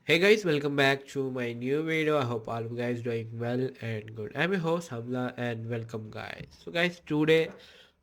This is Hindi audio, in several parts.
Hey guys, welcome back to my new video. I hope all of you guys doing well and good. I'm your host Hamza and welcome guys. So guys, today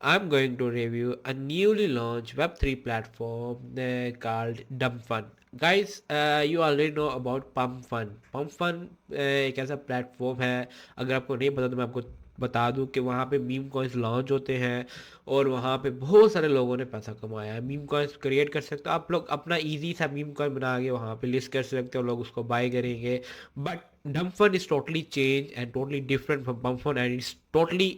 I'm going to review a newly launched Web3 platform called DumpFun. Guys, you already know about PumpFun. PumpFun एक ऐसा प्लेटफॉर्म है, अगर आपको नहीं पता तो मैं आपको बता दूं कि वहाँ पे मीम कॉइन्स लॉन्च होते हैं और वहाँ पे बहुत सारे लोगों ने पैसा कमाया है। मीम कॉइन्स क्रिएट कर सकते हो आप लोग, अपना इजी सा मीम कॉइन बना के वहाँ पे लिस्ट कर सकते हो, लोग उसको बाय करेंगे। But Dumpfun is totally change and totally different from Pumpfun and it's totally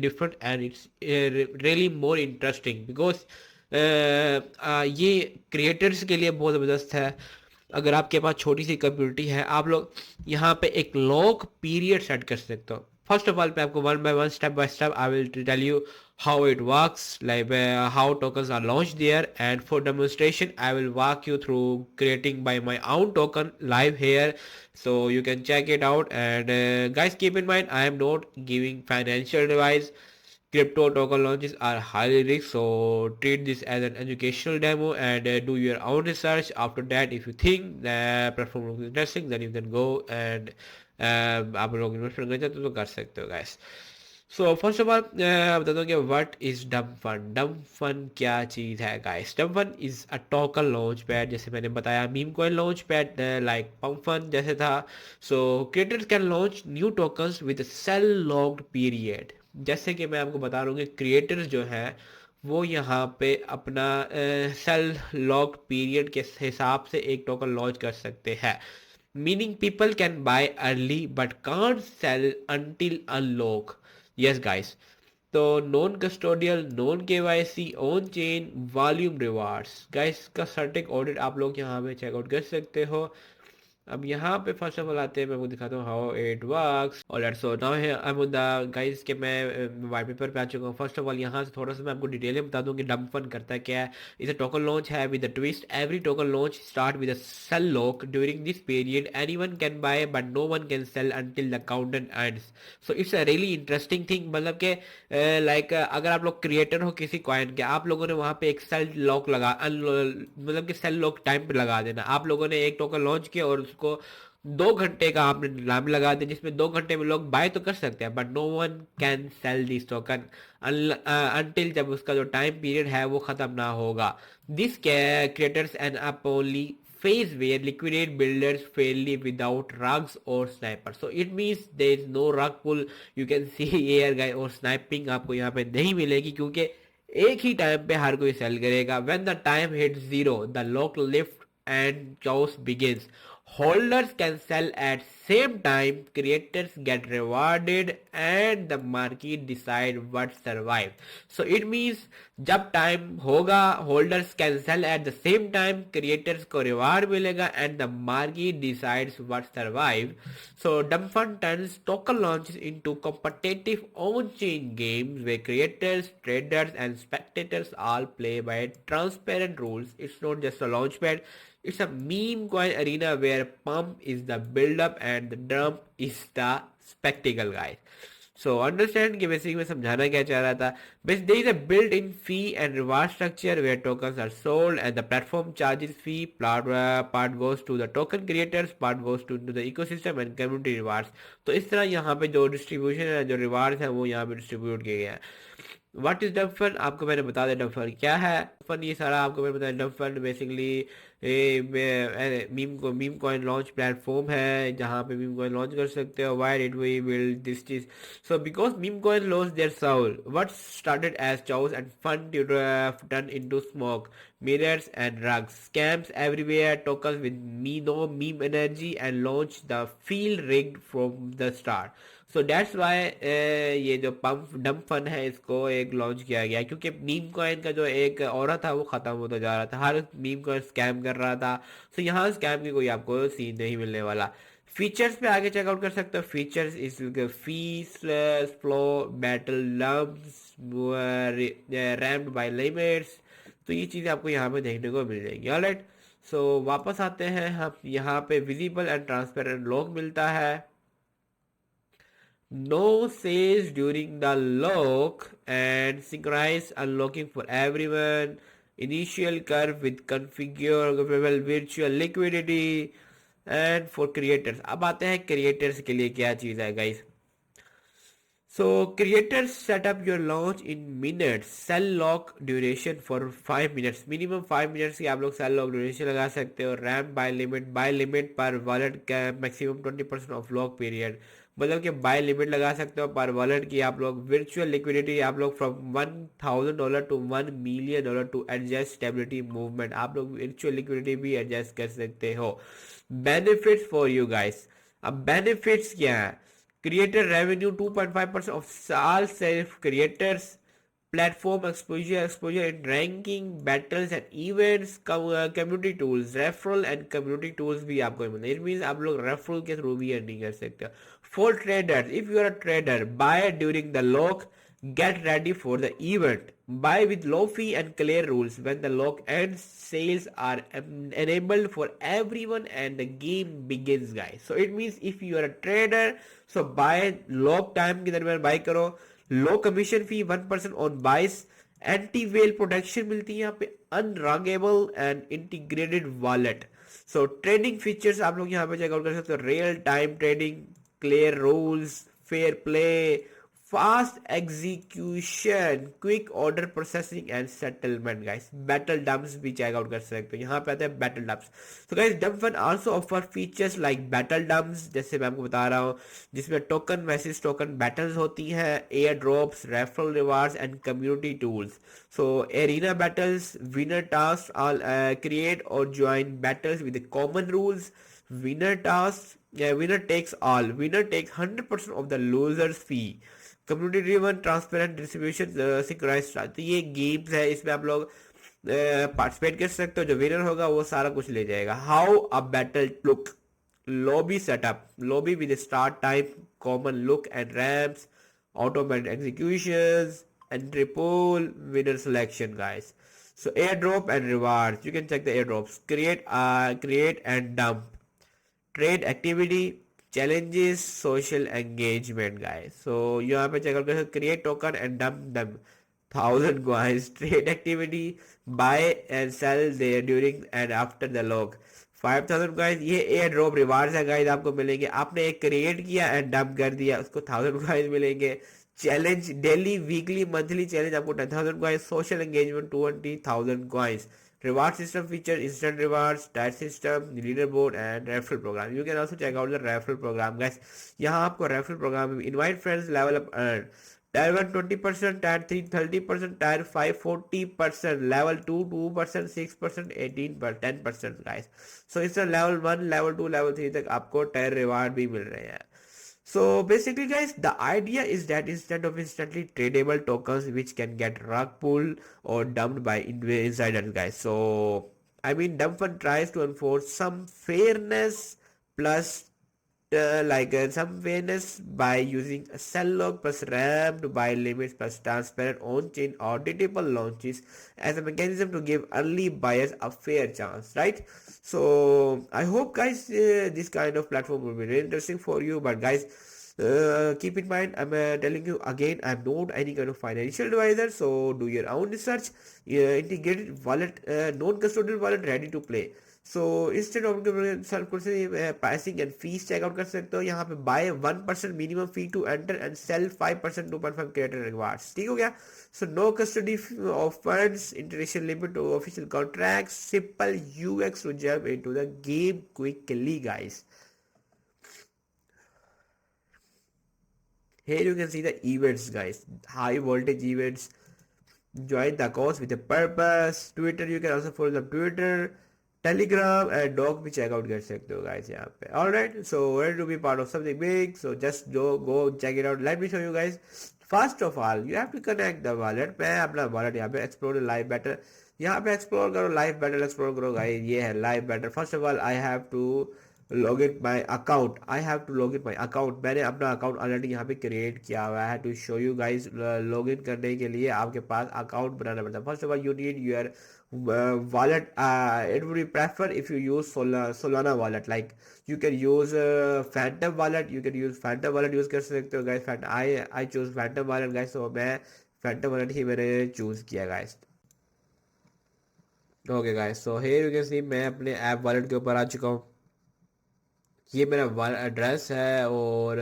different and it's really more interesting because ये क्रिएटर्स के लिए बहुत ज़बरदस्त है। अगर आपके पास छोटी सी कम्युनिटी है, आप लोग यहाँ पे एक लॉक पीरियड सेट कर सकते हो। फर्स्ट ऑफ ऑल मैं आपको one by step I will tell you how it works, like how tokens are launched there, and for demonstration I will walk you through creating by my own token live here, so you can check it out. And guys, keep in mind I am not giving financial advice. Crypto token launches are highly risk, so treat this as an educational demo and do your own research. After that, if you think the platform looks interesting, then you can go and आप लोग इन्वेस्टमेंट करना चाहते हो तो कर सकते हो guys. So first of all बता दो कि what is Dum fun. Dum fun क्या चीज़ है guys? Dum fun is a token launch pad, जैसे मैंने बताया meme coin launch pad like Pum fun जैसे था। So creators can launch new tokens with sell locked period. जैसे कि मैं आपको बता रहा हूँ कि क्रिएटर्स जो हैं वो यहाँ पे अपना सेल लॉक्ड पीरियड के हिसाब से एक टोकन लॉन्च कर सकते हैं। Meaning people can buy early but can't sell until unlock. Yes guys. तो non custodial, non KYC, on chain, volume rewards guys का सर्टिक ऑडिट आप लोग यहाँ पे चेकआउट कर सकते हो। अब यहाँ पे फर्स्ट ऑफ ऑल आते हैं, मैं आपको दिखाता हूँ हाउ इट वर्क्स। और लेट्स सो नाउ है I am on the guys के मैं वाइट पेपर पे आ चुका हूँ। फर्स्ट ऑफ ऑल यहाँ से थोड़ा सा मैं आपको डिटेल में बता दूँ कि डंप फन करता है क्या है। इसे टोकन लॉन्च है with the twist, every token launch start with a sale lock during this period, anyone can buy but no one can sell until the countdown ends. So it's a really interesting thing, मतलब कि लाइक अगर आप लोग क्रिएटर हो किसी कॉइन के, आप लोगों ने वहाँ पे एक सेल लॉक लगा मतलब कि सेल लॉक टाइम पे लगा देना। आप लोगों ने एक टोकन लॉन्च किया और उसको 2 घंटे का आपने नीलामी लगा दी, जिसमें 2 घंटे में लोग बाय तो कर सकते हैं but no one can sell this token until जब उसका जो टाइम पीरियड है वो खत्म ना होगा। This creators an up only phase where liquidate builders fairly without rugs or snipers. So it means there is no rug pull, you can see air guy और sniping आपको यहाँ पे नहीं मिलेगी, क्योंकि एक ही टाइम पे हर कोई सेल करेगा। when the time hits zero the lock lift and chaos begins. Holders can sell at same time, creators get rewarded and the market decide what survive. So it means जब टाइम होगा holders can sell at the same time, creators को रिवार्ड मिलेगा and the market decides what survive. So dump fun turns token launches into competitive on chain games where creators, traders and spectators all play by transparent rules. It's not just a launchpad, it's a meme coin arena where pump is the build up and the dump is the spectacle, guys. So understand कि basically मैं समझाना क्या चाह रहा था। Basically there is a built-in fee and reward structure where tokens are sold and the platform charges fee. Part goes to the token creators, part goes to the ecosystem and community rewards. तो इस तरह यहाँ पे जो डिस्ट्रीब्यूशन है, जो रिवार्ड्स है, वो यहाँ पे डिस्ट्रीब्यूट किए गए हैं। व्हाट इज डब फन आपको मैंने बता दिया, डब फन क्या है। फन ये सारा आपको मैंने बताया। Dub fun basically meme coin launch platform है जहाँ पे मीम कॉइन लॉन्च कर सकते हो। Why did we build this चीज? So because meme coin launch there soul. What started as chaos and fun turned into smoke, mirrors and rugs, scams everywhere, tokens with no meme energy, and launched the feel rigged from the start. So that's why ये जो पंप डंप फन है इसको एक लॉन्च किया गया, क्योंकि मीम कॉइन का जो एक ऑरा था वो खत्म होता जा रहा था, हर मीम कॉइन स्कैम कर रहा था। सो यहाँ स्कैम की कोई आपको सीन नहीं मिलने वाला। फीचर्स पे आगे चेकआउट कर सकते हो। फीचर्स इस फीस फ्लो बैटल लम्स रैम्ड बाय लिमिट्स, तो ये चीज़ें आपको यहाँ पे देखने को मिल जाएंगी। ऑलराइट, सो वापस आते हैं हम यहाँ पे। विजिबल एंड ट्रांसपेरेंट लॉक मिलता है। No says during the lock and synchronized unlocking for everyone. Initial curve with configurable virtual liquidity. And for creators, अब आते हैं क्रिएटर्स के लिए क्या चीज़ है guys. So creators set up your launch in minutes. Cell lock duration for 5 minutes. Minimum 5 minutes की आप लोग cell lock duration लगा सकते हो. RAM by limit पर wallet का maximum 20% of lock period. मतलब कि बाय लिमिट लगा सकते हो पर वॉलेट की आप लोग वर्चुअल लिक्विडिटी आप लोग from $1,000 to $1 million to adjust stability movement आप लोग वर्चुअल लिक्विडिटी भी एडजस्ट कर सकते हो. Benefits for you guys. अब बेनिफिट्स क्या है? Creator revenue 2.5% of all self creators. Platform exposure in ranking, battles and events. Community tools, referral and community tools भी आपको मिलते हैं. It means आप लोग referral के थ्रू भी earning कर सकते हो. For traders, if you are a trader, buy during the lock. Get ready for the event. Buy with low fee and clear rules. When the lock ends, sales are enabled for everyone and the game begins, guys. So it means if you are a trader, so buy lock time के दरमियान buy करो. Low commission fee 1% on buys. Anti whale protection मिलती है यहाँ पे. Unruggable and integrated wallet. So trading features आप लोग यहाँ पे चेकआउट कर सकते हो. Real time trading, clear rules, fair play, fast execution, quick order processing and settlement. Guys battle dumps भी चेकआउट कर सकते हो. यहाँ पे आते हैं बैटल डम्प्स. तो guys dump one also offer features like battle dumps, जैसे मैं आपको बता रहा हूँ, जिसमें टोकन मैसेज टोकन बैटल्स होती हैं, airdrops, referral rewards and community tools. So arena battles, winner task, all create और join battles with common rules. winner task, winner takes all, winner takes 100% of the losers fee. Community driven transparent distribution synchronized. तो ये गेम्स है, इसमें आप लोग पार्टिसिपेट कर सकते हो. जो विनर होगा वो सारा कुछ ले जाएगा. How a battle look. Lobby setup, lobby with start time, common look and ramps, automated executions, entry pool, winner selection, guys. So airdrop and rewards. You can check the airdrops. Create and dump. Trade activity, challenges, social engagement, guys. So यहाँ पे चेक करके create token and dump them. 1,000 coins. Trade activity, buy and sell there during and after the log. 5,000 coins. ये एयर ड्रॉप रिवार्ड्स है गाइस, आपको मिलेंगे. आपने एक क्रिएट किया एंड डंप कर दिया, उसको 1,000 coins मिलेंगे. Challenge daily weekly monthly challenge आपको 10,000 coins. Social engagement 20,000 coins. Reward system feature instant rewards, tier system, leaderboard and referral program. You can also check out the referral program, guys. यहाँ आपको referral program में invite friends, level up, earn. Tier 1 20%, Tier 3 30%, Tier 5 40%, Level 2 2%, 6%, 18%, 10%, guys. So it's a level 1, level 2, level 3 तक आपको tier reward भी मिल रहे हैं. So basically guys, the idea is that instead of instantly tradable tokens which can get rug pulled or dumped by insiders, guys. So I mean Dump Fund tries to enforce some fairness plus some fairness by using a sell log plus RAM to buy limits plus transparent on-chain auditable launches as a mechanism to give early buyers a fair chance, right? So I hope guys this kind of platform will be really interesting for you. But guys, keep in mind, I'm telling you again, I'm not any kind of financial advisor, so do your own research. Integrated wallet, non-custodial wallet ready to play. So instant of pricing and fees checkout कर सकते हो. यहाँ पे buy 1% minimum fee to enter and sell 5% 2.5 creator rewards. ठीक हो गया. So no custody of funds, international limit to official contract, simple UX to jump into the game quickly, guys. Here you can see the events, guys. High voltage events. Join the cause with a purpose. Twitter, you can also follow the Twitter. Telegram and dog भी चेकआउट कर सकते हो गाइस यहाँ पे. Alright, so ready to be part of something big, so just go check it out. Let me show you guys. First of all you have to connect the wallet. मैं अपना वॉलेट यहाँ पे एक्सप्लोर लाइव बैटल, यहाँ पे एक्सप्लोर करो, लाइव बैटल एक्सप्लोर करो गाइस. ये है live battle. First of all I have to log in my account. I have to log in my account. मैंने अपना अकाउंट ऑलरेडी यहाँ पे क्रिएट किया हुआ है. To show you guys, log in करने के लिए आपके पास अकाउंट बनाना पड़ता है. First of all you need your wallet. It would be prefer if you use Solana wallet. Like you can use Phantom wallet. You can use Phantom wallet use कर सकते हो guys. I choose Phantom wallet guys. So मैं Phantom wallet ही मैंने choose किया guys. Okay guys. So here you can see मैं अपने app wallet के ऊपर आ चुका हूँ. ये मेरा वॉलेट एड्रेस है, और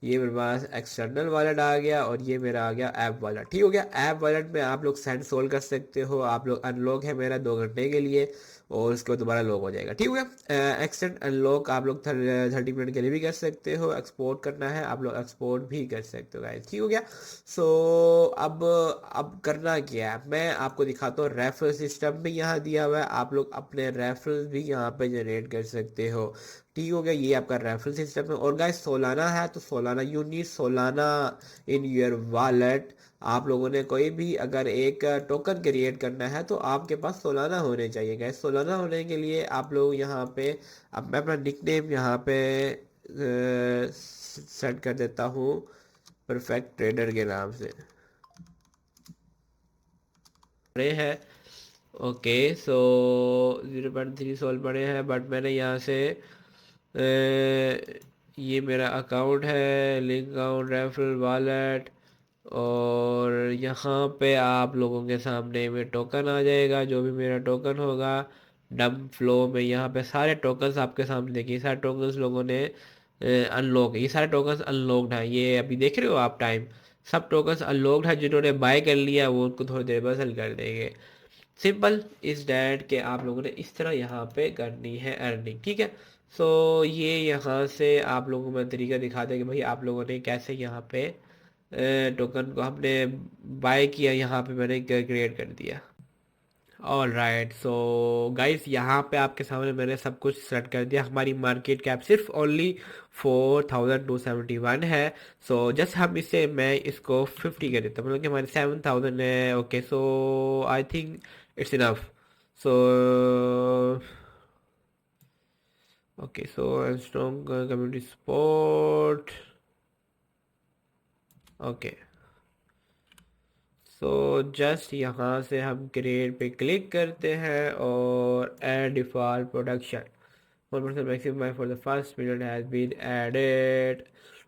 ये मेरे पास एक्सटर्नल वॉलेट आ गया, और ये मेरा आ गया ऐप वॉलेट। ठीक हो गया। ऐप वॉलेट में आप लोग सेंड सोल्व कर सकते हो, आप लोग अनलॉक है मेरा 2 घंटे के लिए, और उसके बाद दोबारा लॉक हो जाएगा। ठीक हो गया। एक्सटेंड अनलॉक आप लोग 30 मिनट के लिए भी कर सकते हो। एक्सपोर्ट करना है आप लोग एक्सपोर्ट भी कर सकते हो गाइस। ठीक हो गया। सो अब करना क्या है, मैं आपको दिखाता हूँ। रेफरल सिस्टम भी यहाँ दिया हुआ है, आप लोग अपने रेफरल भी यहाँ पे जनरेट कर सकते हो। ठीक हो गया। ये आपका रेफरल सिस्टम है। और गाइस सोलाना है तो Solana, you need Solana in your wallet. आप लोगों ने कोई भी अगर एक टोकन क्रिएट करना है तो आपके पास सोलाना होने चाहिए गाइस। सोलाना होने के लिए आप लोग यहाँ पे, अब मैं अपना निकनेम यहाँ पे सेट कर देता हूँ परफेक्ट ट्रेडर के नाम से। पड़े हैं। ओके सो 0.3 सोल पड़े हैं, बट मैंने यहाँ से ये मेरा अकाउंट है, लिंक अकाउंट, रेफरल वॉलेट, और यहाँ पे आप लोगों के सामने में टोकन आ जाएगा, जो भी मेरा टोकन होगा डंप फ्लो में। यहाँ पे सारे टोकन्स आपके सामने देखिए, सारे टोकन्स लोगों ने अनलॉक, ये सारे टोकन्स अनलॉक्ड हैं। ये अभी देख रहे हो आप टाइम, सब टोकन्स अनलॉक्ड है। जिन्होंने बाय कर लिया वो उनको थोड़ी देर बाद सेल कर देंगे। सिंपल इज डैट के आप लोगों ने इस तरह यहाँ पे करनी है अर्निंग। ठीक है। सो ये यहाँ से आप लोगों को मैं तरीका दिखा दें कि भाई आप लोगों ने कैसे यहाँ पे टोकन को हमने बाय किया, यहाँ पे मैंने क्रिएट कर दिया। ऑल राइट सो गाइस, यहाँ पे आपके सामने मैंने सब कुछ सेट कर दिया। हमारी मार्केट कैप सिर्फ ओनली 4271 है। सो जस्ट हम इसे, मैं इसको 50 कर देता हूँ, मतलब कि हमारे 7000 है। Okay so I think it's enough. So okay so strong community support. Okay so just यहाँ से हम क्रिएट पे क्लिक करते हैं और add default production 1% maximum for the first period has been added.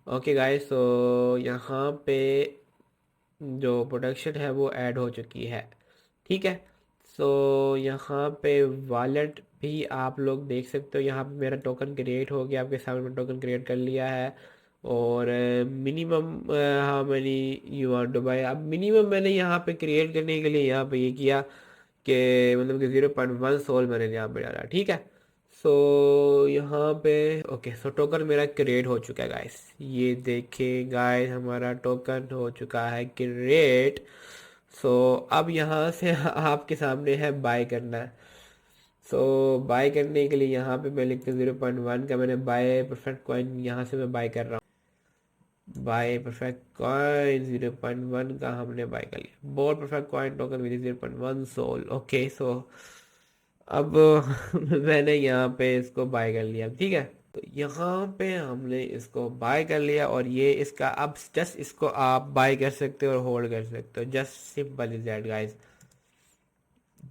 Okay guys, so यहाँ पे जो प्रोडक्शन है वो ऐड हो चुकी है। ठीक है। सो यहाँ पे वॉलेट भी आप लोग देख सकते हो, यहाँ पे मेरा टोकन क्रिएट हो गया, आपके सामने में टोकन क्रिएट कर लिया है। और minimum how many you want to buy, अब मिनिमम मैंने यहाँ पे क्रिएट करने के लिए यहाँ पे ये किया कि मतलब कि 0.1 सोल मैंने यहाँ पे डाला। ठीक है। सो यहाँ पे ओके, सो टोकन मेरा क्रिएट हो चुका है गाइस। ये देखें गाइस, हमारा टोकन हो चुका है क्रिएट। सो अब यहाँ से आपके सामने है बाय करना है। सो बाय करने के लिए यहाँ पे मैं लिखता हूँ 0.1 का मैंने बाय परफेक्ट कॉइन, यहाँ से मैं बाय कर रहा हूँ। बाय परफेक्ट कॉइन 0.1 का हमने बाय कर लिया। Bore perfect coin token with 0.1 sol. Okay so अब मैंने यहाँ पे इसको बाय कर लिया। ठीक है। तो यहाँ पे हमने इसको बाय कर लिया, और ये इसका अब जस्ट इसको आप बाय कर सकते हो और होल्ड कर सकते हो। Just simple is that guys.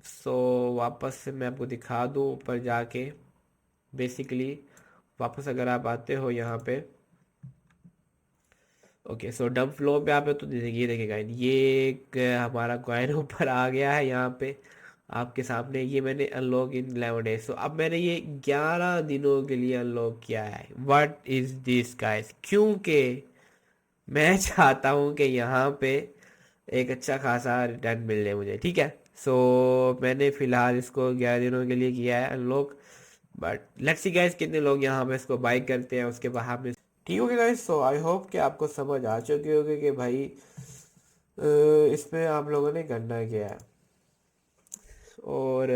So वापस से मैं आपको दिखा दूँ ऊपर जाके। बेसिकली वापस अगर आप आते हो यहाँ पे, ओके सो डंप फ्लो पे आप तो देखिए, देखिएगा ये एक हमारा कॉइन ऊपर आ गया है यहाँ पे आपके सामने। ये मैंने अनलॉक इन 11 डेज। सो अब मैंने ये 11 दिनों के लिए अनलॉक किया है। व्हाट इज दिस गाइस, क्योंकि मैं चाहता हूँ कि यहाँ पे एक अच्छा खासा रिटर्न मिल जाए मुझे। ठीक है। सो मैंने फ़िलहाल इसको 11 दिनों के लिए किया है unlock, but let's see guys कितने लोग यहाँ पे इसको बाई करते हैं, उसके बाद हम ठीक होगी गाइस। सो आई होप कि आपको समझ आ चुकी होगी कि भाई इसमें आप लोगों ने करना क्या है। और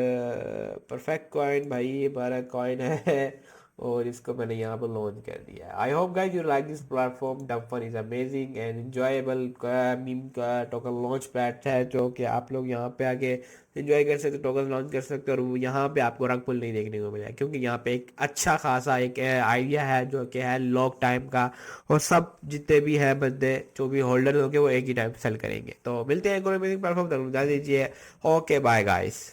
परफेक्ट कॉइन भाई ये हमारा कॉइन है, और इसको मैंने यहाँ पर लॉन्च कर दिया है। I hope guys you like this platform. Dub fun is amazing and enjoyable meme का टोकन लॉन्च पैड है, जो कि आप लोग यहाँ पे आके एंजॉय कर सकते हो, टोकन लॉन्च कर सकते हो। और यहाँ पे आपको रंग पुल नहीं देखने को मिला, क्योंकि यहाँ पे एक अच्छा खासा एक आइडिया है जो कि है लॉक टाइम का, और सब जितने भी है बंदे जो भी होल्डर होंगे वो एक ही टाइम सेल करेंगे। तो मिलते हैं कोई अमेजिंग प्लेटफॉर्म तक, बता दीजिए। Okay bye guys.